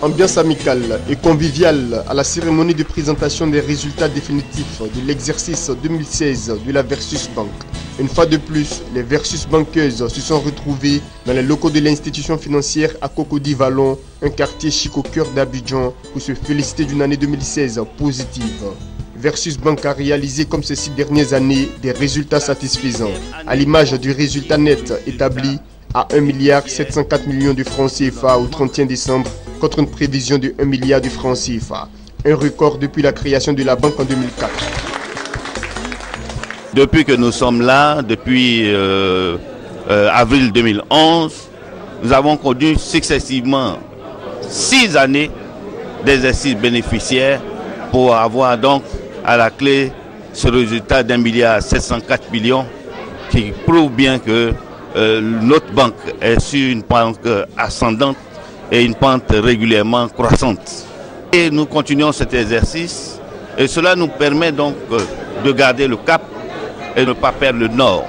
Ambiance amicale et conviviale à la cérémonie de présentation des résultats définitifs de l'exercice 2016 de la Versus Bank. Une fois de plus, les Versus Bankeuses se sont retrouvées dans les locaux de l'institution financière à Cocody-Vallon, un quartier chic au cœur d'Abidjan, pour se féliciter d'une année 2016 positive. Versus Bank a réalisé comme ces 6 dernières années des résultats satisfaisants, à l'image du résultat net établi à 1,704 milliard de francs CFA au 31 décembre contre une prévision de 1 milliard de francs CFA, un record depuis la création de la banque en 2004. Depuis que nous sommes là, depuis avril 2011, nous avons conduit successivement 6 années d'exercice bénéficiaire pour avoir donc à la clé ce résultat d'1,704 milliard qui prouve bien que notre banque est sur une pente ascendante et une pente régulièrement croissante. Et nous continuons cet exercice et cela nous permet donc de garder le cap et de ne pas perdre le nord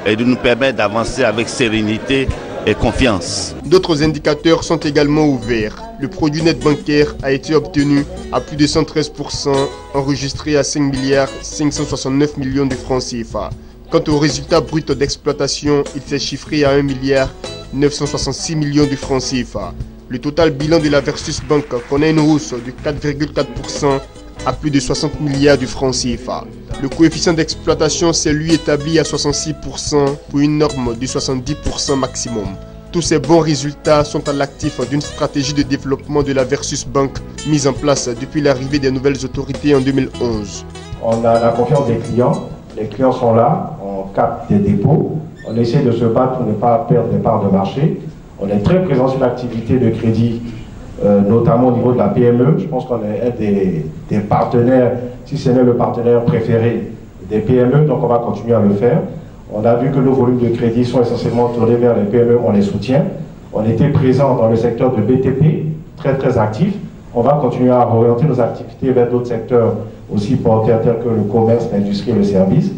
et de nous permettre d'avancer avec sérénité et confiance. D'autres indicateurs sont également ouverts. Le produit net bancaire a été obtenu à plus de 113%, enregistré à 5,569 millions de francs CFA. Quant au résultat brut d'exploitation, il s'est chiffré à 1,966 millions de francs CFA. Le total bilan de la Versus Bank connaît une hausse de 4,4% à plus de 60 milliards de francs CFA. Le coefficient d'exploitation s'est lui établi à 66% pour une norme de 70% maximum. Tous ces bons résultats sont à l'actif d'une stratégie de développement de la Versus Bank mise en place depuis l'arrivée des nouvelles autorités en 2011. On a la confiance des clients, les clients sont là, on capte des dépôts, on essaie de se battre pour ne pas perdre des parts de marché. On est très présent sur l'activité de crédit, notamment au niveau de la PME. Je pense qu'on est un des partenaires, si ce n'est le partenaire préféré des PME, donc on va continuer à le faire. On a vu que nos volumes de crédit sont essentiellement tournés vers les PME, on les soutient. On était présent dans le secteur de BTP, très actif. On va continuer à orienter nos activités vers d'autres secteurs aussi porteurs tels que le commerce, l'industrie et le service.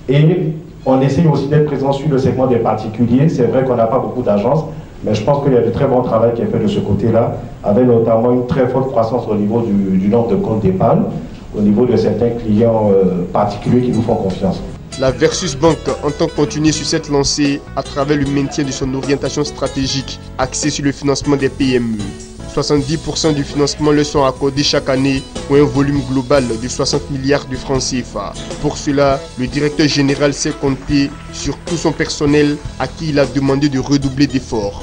Et on essaye aussi d'être présent sur le segment des particuliers. C'est vrai qu'on n'a pas beaucoup d'agences, mais je pense qu'il y a de très bon travail qui est fait de ce côté-là, avec notamment une très forte croissance au niveau du nombre de comptes d'épargne, au niveau de certains clients particuliers qui nous font confiance. La Versus Bank entend continuer sur cette lancée à travers le maintien de son orientation stratégique axée sur le financement des PME. 70% du financement leur sont accordés chaque année pour un volume global de 60 milliards de francs CFA. Pour cela, le directeur général s'est compté sur tout son personnel à qui il a demandé de redoubler d'efforts.